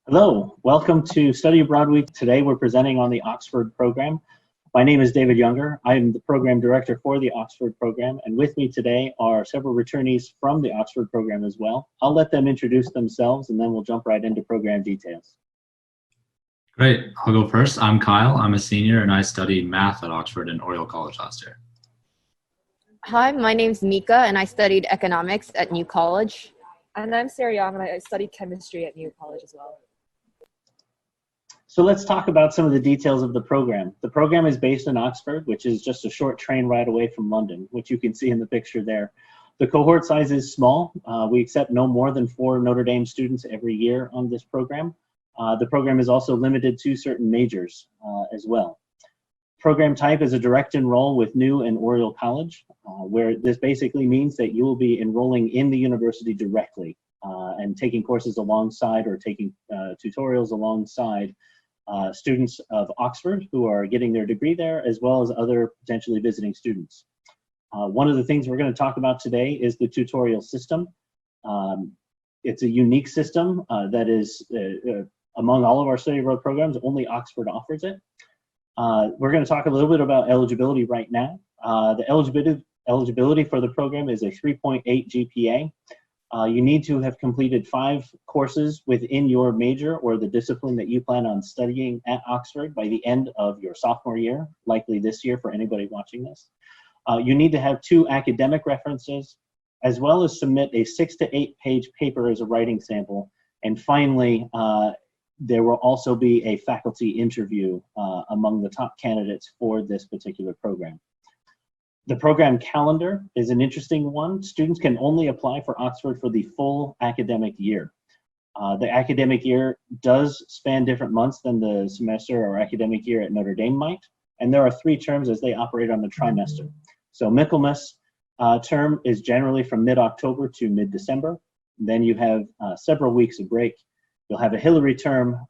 Hello, welcome to Study Abroad Week. Today we're presenting on the Oxford program. My name is David Younger. I am the program director for the Oxford program, and with me today are several returnees from the Oxford program as well. I'll let them introduce themselves and then we'll jump right into program details. Great, I'll go first. I'm Kyle. I'm a senior and I studied math at Oxford and Oriel College last year. Hi, my name's Mika and I studied economics at New College. And I'm Sarah Young and I studied chemistry at New College as well. So let's talk about some of the details of the program. The program is based in Oxford, which is just a short train ride away from London, which you can see in the picture there. The cohort size is small. We accept no more than 4 Notre Dame students every year on this program. The program is also limited to certain majors as well. Program type is a direct enroll with New and Oriel College, where this basically means that you will be enrolling in the university directly and taking courses alongside or taking tutorials alongside students of Oxford who are getting their degree there, as well as other potentially visiting students. One of the things we're going to talk about today is the tutorial system. It's a unique system that is, among all of our study abroad programs, only Oxford offers it. We're going to talk a little bit about eligibility right now. The eligibility for the program is a 3.8 GPA. You need to have completed 5 courses within your major or the discipline that you plan on studying at Oxford by the end of your sophomore year, likely this year for anybody watching this. You need to have 2 academic references, as well as submit a 6 to 8 page paper as a writing sample. And finally, there will also be a faculty interview among the top candidates for this particular program. The program calendar is an interesting one. Students can only apply for Oxford for the full academic year. The academic year does span different months than the semester or academic year at Notre Dame might, and there are 3 terms as they operate on the trimester. So Michaelmas term is generally from mid-October to mid-December. Then you have several weeks of break. You'll have a Hilary term,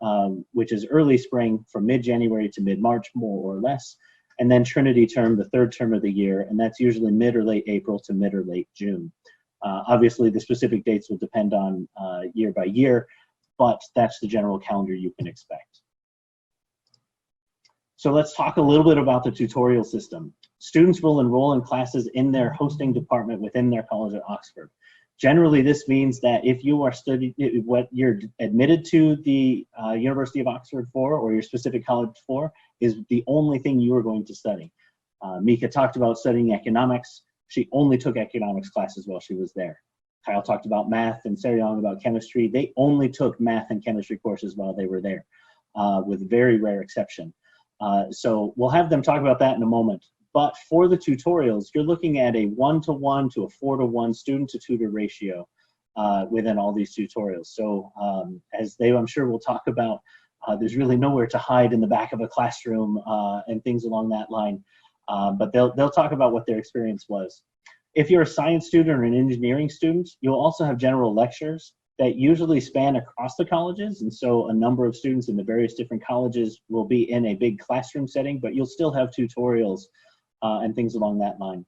which is early spring from mid-January to mid-March, more or less. And then Trinity term, the 3rd term of the year, and that's usually mid or late April to mid or late June. Obviously, the specific dates will depend on year by year, but that's the general calendar you can expect. So let's talk a little bit about the tutorial system. Students will enroll in classes in their hosting department within their college at Oxford. Generally, this means that if you are studying what you're admitted to the University of Oxford for, or your specific college for, is the only thing you are going to study. Mika talked about studying economics. She only took economics classes while she was there. Kyle talked about math and Sarah Young about chemistry. They only took math and chemistry courses while they were there, with very rare exception. So we'll have them talk about that in a moment. But for the tutorials, you're looking at a 1-to-1 to a 4-to-1 student-to-tutor ratio within all these tutorials. So as they, I'm sure, will talk about, there's really nowhere to hide in the back of a classroom and things along that line. But they'll talk about what their experience was. If you're a science student or an engineering student, you'll also have general lectures that usually span across the colleges. And so a number of students in the various different colleges will be in a big classroom setting, but you'll still have tutorials and things along that line.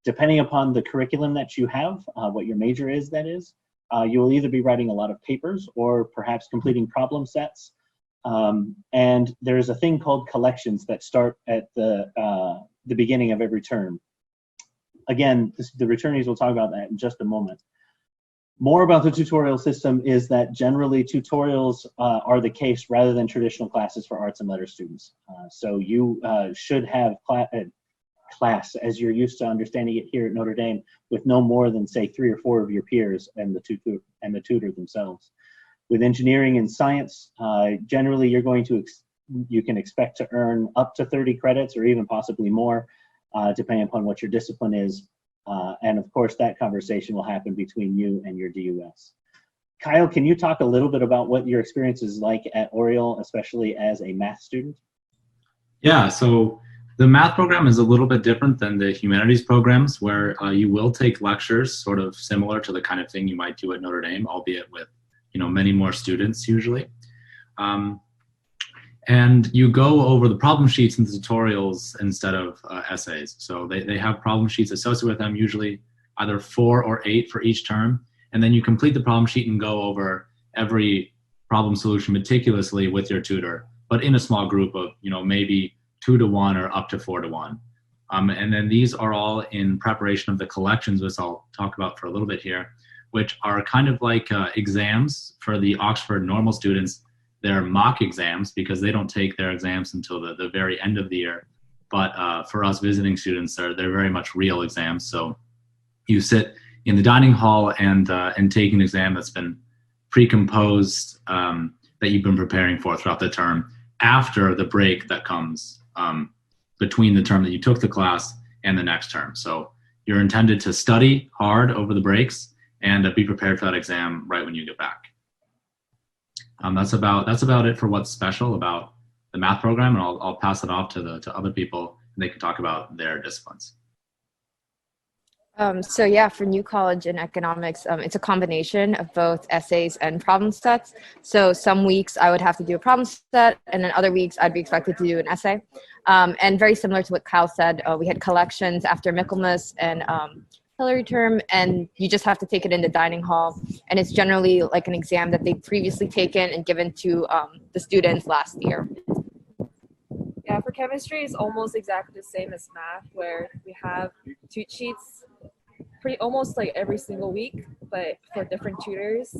Depending upon the curriculum that you have, what your major is, that is, you will either be writing a lot of papers or perhaps completing problem sets. And there's a thing called collections that start at the beginning of every term. Again, the returnees will talk about that in just a moment. More about the tutorial system is that generally tutorials are the case rather than traditional classes for arts and letters students. So you should have class as you're used to understanding it here at Notre Dame with no more than, say, 3 or 4 of your peers and the tutor themselves. With engineering and science, generally you're going to you can expect to earn up to 30 credits or even possibly more, depending upon what your discipline is. And of course, that conversation will happen between you and your DUS. Kyle, can you talk a little bit about what your experience is like at Oriel, especially as a math student? Yeah, so the math program is a little bit different than the humanities programs, where you will take lectures sort of similar to the kind of thing you might do at Notre Dame, albeit with many more students usually. And you go over the problem sheets and the tutorials instead of essays. So they have problem sheets associated with them, usually either 4 or 8 for each term. And then you complete the problem sheet and go over every problem solution meticulously with your tutor, but in a small group of, maybe 2 to 1 or up to 4 to 1. And then these are all in preparation of the collections, which I'll talk about for a little bit here, which are kind of like exams for the Oxford normal students. They're mock exams because they don't take their exams until the very end of the year. But for us visiting students, they're very much real exams. So you sit in the dining hall and take an exam that's been pre-composed, that you've been preparing for throughout the term, after the break that comes between the term that you took the class and the next term. So you're intended to study hard over the breaks and be prepared for that exam right when you get back. That's about it for what's special about the math program, and I'll pass it off to other people, and they can talk about their disciplines. So yeah, for New College in economics, it's a combination of both essays and problem sets. So some weeks I would have to do a problem set, and then other weeks I'd be expected to do an essay. And very similar to what Kyle said, we had collections after Michaelmas and Hillary term, and you just have to take it in the dining hall. And it's generally like an exam that they've previously taken and given to the students last year. Yeah, for chemistry, it's almost exactly the same as math, where we have cheat sheets almost like every single week, but for different tutors.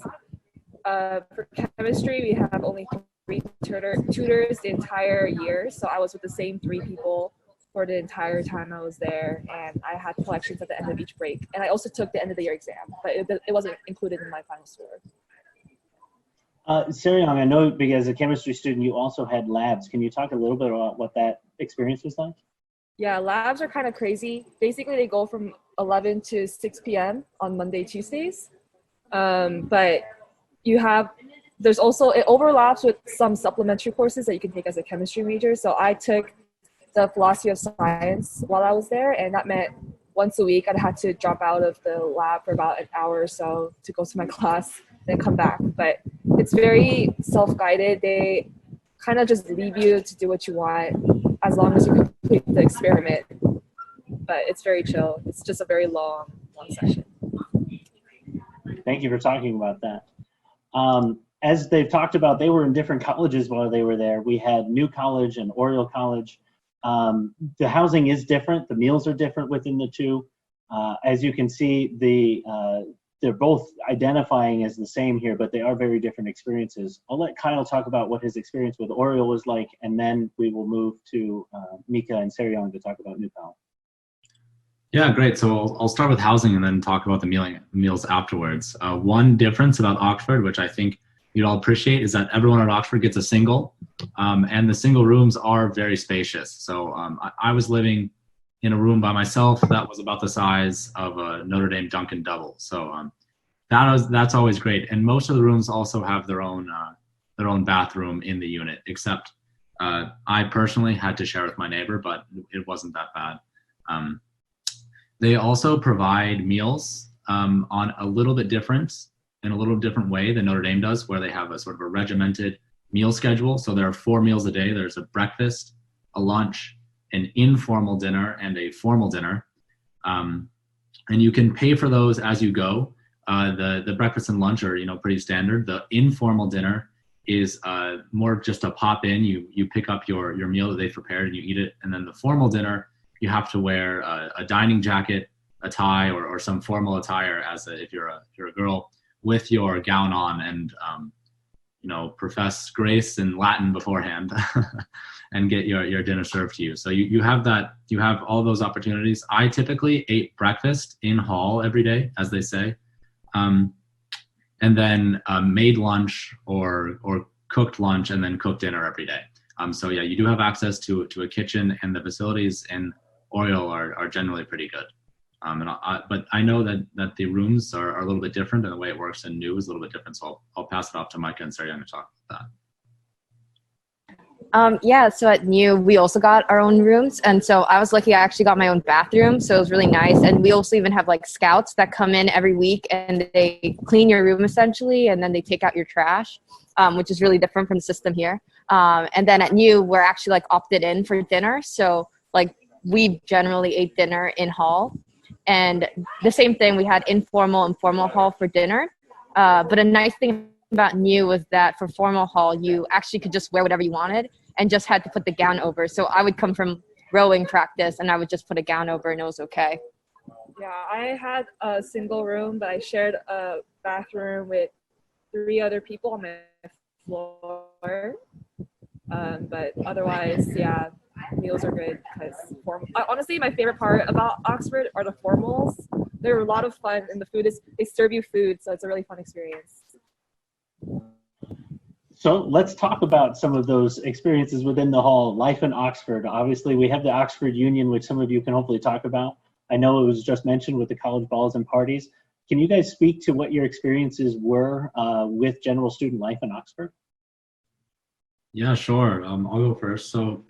For chemistry, we have only 3 tutors the entire year, so I was with the same 3 people for the entire time I was there, and I had collections at the end of each break. And I also took the end of the year exam, but it wasn't included in my final score. Seryong, I know because as a chemistry student, you also had labs. Can you talk a little bit about what that experience was like? Yeah, labs are kind of crazy. Basically, they go from 11 to 6 p.m. on Monday, Tuesdays. But there's also, it overlaps with some supplementary courses that you can take as a chemistry major. So I took the philosophy of science while I was there, and that meant once a week I'd had to drop out of the lab for about an hour or so to go to my class, then come back. But it's very self-guided. They kind of just leave you to do what you want as long as you complete the experiment. But it's very chill. It's just a very long session. Thank you for talking about that. As they've talked about, they were in different colleges while they were there. We had New College and Oriel College. The housing is different. The meals are different within the two. As you can see, they're both identifying as the same here, but they are very different experiences. I'll let Kyle talk about what his experience with Oriel was like, and then we will move to Mika and Seryong to talk about New College. Yeah, great. So I'll start with housing and then talk about the meals afterwards. One difference about Oxford, which I think you'd all appreciate, is that everyone at Oxford gets a single, and the single rooms are very spacious. So I was living in a room by myself that was about the size of a Notre Dame Dunkin' double. So that's always great. And most of the rooms also have their own bathroom in the unit, except I personally had to share with my neighbor, but it wasn't that bad. They also provide meals on a little bit different way than Notre Dame does, where they have a sort of a regimented meal schedule. So there are 4 meals a day. There's a breakfast, a lunch, an informal dinner, and a formal dinner. And you can pay for those as you go. The breakfast and lunch are, pretty standard. The informal dinner is more just a pop in. You pick up your meal that they've prepared and you eat it. And then the formal dinner, you have to wear a dining jacket, a tie, or some formal attire if you're a girl, with your gown on, and profess grace in Latin beforehand, and get your dinner served to you. So you have all those opportunities. I typically ate breakfast in hall every day, as they say, and then made lunch or cooked lunch and then cooked dinner every day. So yeah, you do have access to a kitchen, and the facilities in Oriel are generally pretty good. But I know that the rooms are a little bit different, and the way it works in New is a little bit different. So I'll pass it off to Micah and Seryong to talk about that. Yeah, so at New, we also got our own rooms. And so I was lucky I actually got my own bathroom. So it was really nice. And we also even have like scouts that come in every week and they clean your room essentially. And then they take out your trash, which is really different from the system here. And then at New, we're actually like opted in for dinner. So like we generally ate dinner in hall. And the same thing, we had informal and formal hall for dinner. But a nice thing about new was that for formal hall, you actually could just wear whatever you wanted and just had to put the gown over. So I would come from rowing practice and I would just put a gown over and it was okay. Yeah, I had a single room, but I shared a bathroom with 3 other people on my floor. But otherwise, yeah, meals are good because honestly, my favorite part about Oxford are the formals. They're a lot of fun, and the food is they serve you food, so it's a really fun experience. So let's talk about some of those experiences within the hall. Life in Oxford. Obviously, we have the Oxford Union, which some of you can hopefully talk about. I know it was just mentioned with the college balls and parties. Can you guys speak to what your experiences were with general student life in Oxford? Yeah, sure. I'll go first. So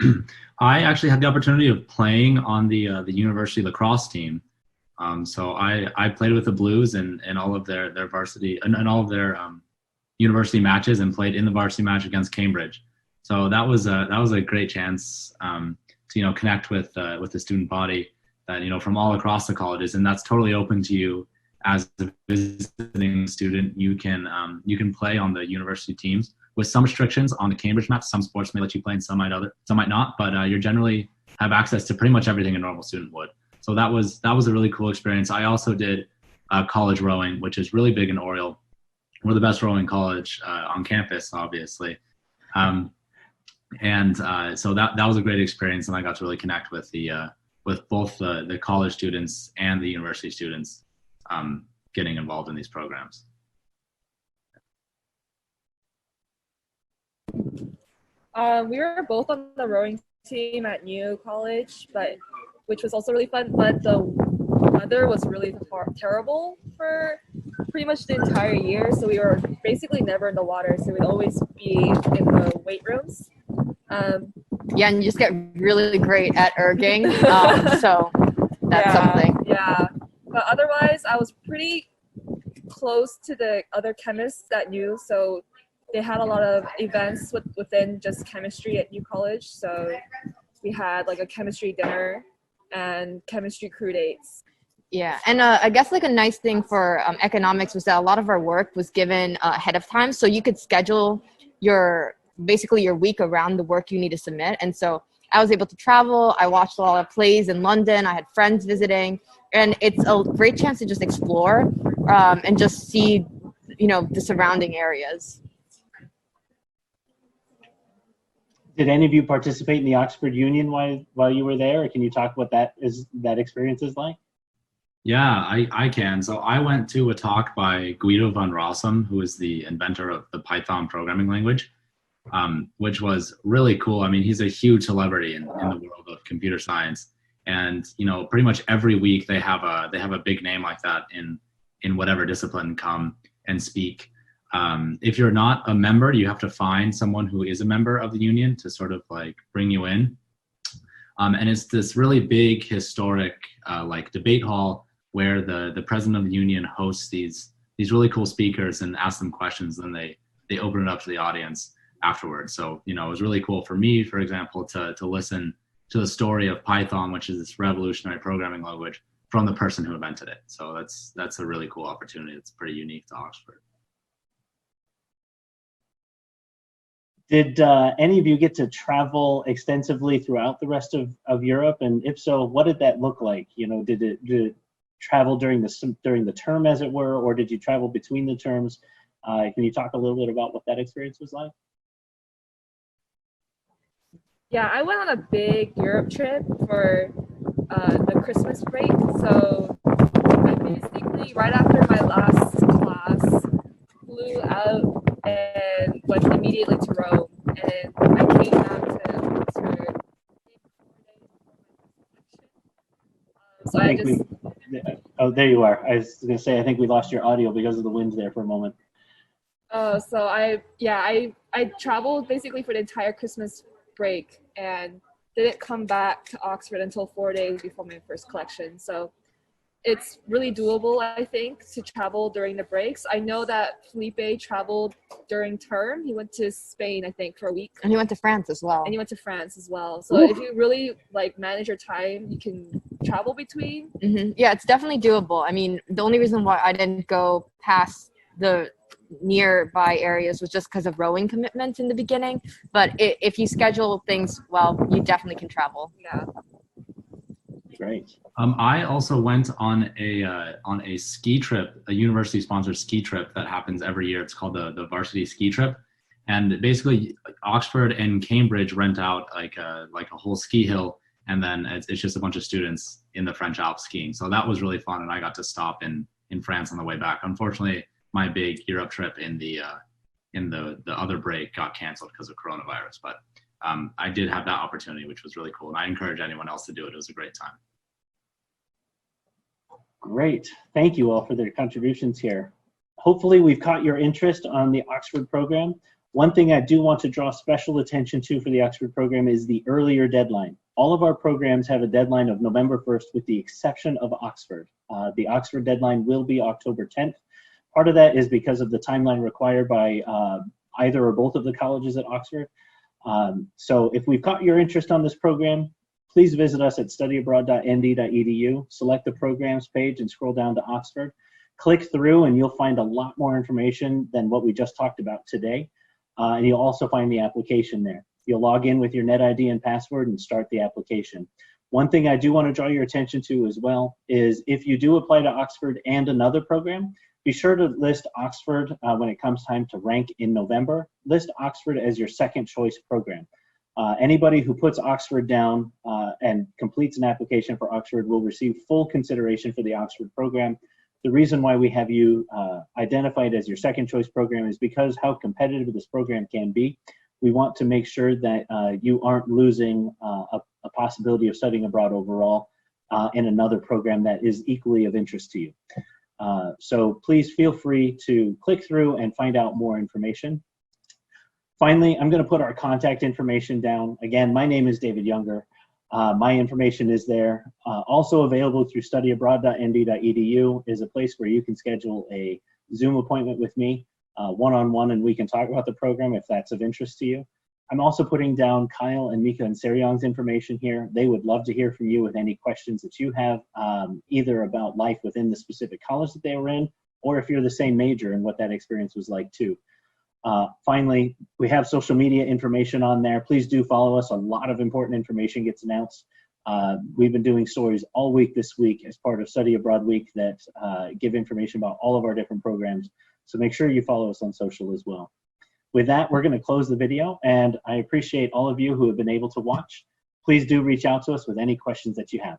I actually had the opportunity of playing on the university lacrosse team. So I played with the Blues and all of their varsity and all of their university matches and played in the varsity match against Cambridge. So that was a great chance to connect with the student body that from all across the colleges, and that's totally open to you as a visiting student. You can play on the university teams with some restrictions on the Cambridge match. Some sports may let you play and some might not, but you generally have access to pretty much everything a normal student would. So that was a really cool experience. I also did college rowing, which is really big in Oriel. We're the best rowing college on campus, obviously. So that was a great experience, and I got to really connect with both the college students and the university students getting involved in these programs. We were both on the rowing team at New College, which was also really fun. But the weather was really terrible for pretty much the entire year, so we were basically never in the water. So we'd always be in the weight rooms. Yeah, and you just get really great at erging. So that's something. Yeah, but otherwise, I was pretty close to the other chemists at New, so they had a lot of events within just chemistry at New College. So we had like a chemistry dinner and chemistry crew dates. Yeah, and I guess like a nice thing for economics was that a lot of our work was given ahead of time, so you could schedule your week around the work you need to submit. And so I was able to travel. I watched a lot of plays in London. I had friends visiting, and it's a great chance to just explore and just see, the surrounding areas. Did any of you participate in the Oxford Union while you were there? Or can you talk what that experience is like? Yeah, I can. So I went to a talk by Guido van Rossum, who is the inventor of the Python programming language, which was really cool. I mean, he's a huge celebrity in the world of computer science, and pretty much every week they have a big name like that in whatever discipline come and speak. If you're not a member, you have to find someone who is a member of the union to sort of like bring you in. And it's this really big historic like debate hall where the president of the union hosts these really cool speakers and asks them questions, and they open it up to the audience afterwards. So it was really cool for me, for example, to listen to the story of Python, which is this revolutionary programming language, from the person who invented it. So that's a really cool opportunity. It's pretty unique to Oxford. Did any of you get to travel extensively throughout the rest of Europe? And if so, what did that look like? Did it travel during the term, as it were, or did you travel between the terms? Can you talk a little bit about what that experience was like? Yeah, I went on a big Europe trip for the Christmas break. So I basically, right after my last class, flew out and went immediately to Rome. And I came back to Oxford. So I just... Oh, there you are. I was going to say, I think we lost your audio because of the wind there for a moment. Oh, so I traveled basically for the entire Christmas break and didn't come back to Oxford until 4 days before my first collection. So it's really doable, I think, to travel during the breaks. I know that Felipe traveled during term. He went to Spain, I think, for a week. And he went to France as well. So if you really manage your time, you can travel between. Mm-hmm. Yeah, it's definitely doable. I mean, the only reason why I didn't go past the nearby areas was just because of rowing commitments in the beginning. But if you schedule things well, you definitely can travel. Yeah. Great. I also went on a ski trip, a university-sponsored ski trip that happens every year. It's called the Varsity Ski Trip, and basically Oxford and Cambridge rent out like a whole ski hill, and then it's just a bunch of students in the French Alps skiing. So that was really fun, and I got to stop in France on the way back. Unfortunately, my big Europe trip in the other break got canceled because of coronavirus, but I did have that opportunity, which was really cool, and I encourage anyone else to do it. It was a great time. Great. Thank you all for their contributions here. Hopefully we've caught your interest on the Oxford program. One thing I do want to draw special attention to for the Oxford program is the earlier deadline. All of our programs have a deadline of November 1st with the exception of Oxford. The Oxford deadline will be October 10th. Part of that is because of the timeline required by either or both of the colleges at Oxford. So if we've caught your interest on this program, please visit us at studyabroad.nd.edu, select the programs page and scroll down to Oxford. Click through and you'll find a lot more information than what we just talked about today. And you'll also find the application there. You'll log in with your NetID and password and start the application. One thing I do want to draw your attention to as well is if you do apply to Oxford and another program, be sure to list Oxford when it comes time to rank in November. List Oxford as your second choice program. Anybody who puts Oxford down and completes an application for Oxford will receive full consideration for the Oxford program. The reason why we have you identified as your second choice program is because how competitive this program can be. We want to make sure that you aren't losing a possibility of studying abroad overall in another program that is equally of interest to you. So please feel free to click through and find out more information. Finally, I'm going to put our contact information down. Again, my name is David Younger. My information is there. Also available through studyabroad.nd.edu is a place where you can schedule a Zoom appointment with me one-on-one, and we can talk about the program if that's of interest to you. I'm also putting down Kyle and Mika and Seryong's information here. They would love to hear from you with any questions that you have, either about life within the specific college that they were in, or if you're the same major and what that experience was like too. Finally, we have social media information on there. Please do follow us. A lot of important information gets announced. We've been doing stories all week this week as part of Study Abroad Week that give information about all of our different programs. So make sure you follow us on social as well. With that, we're going to close the video, and I appreciate all of you who have been able to watch. Please do reach out to us with any questions that you have.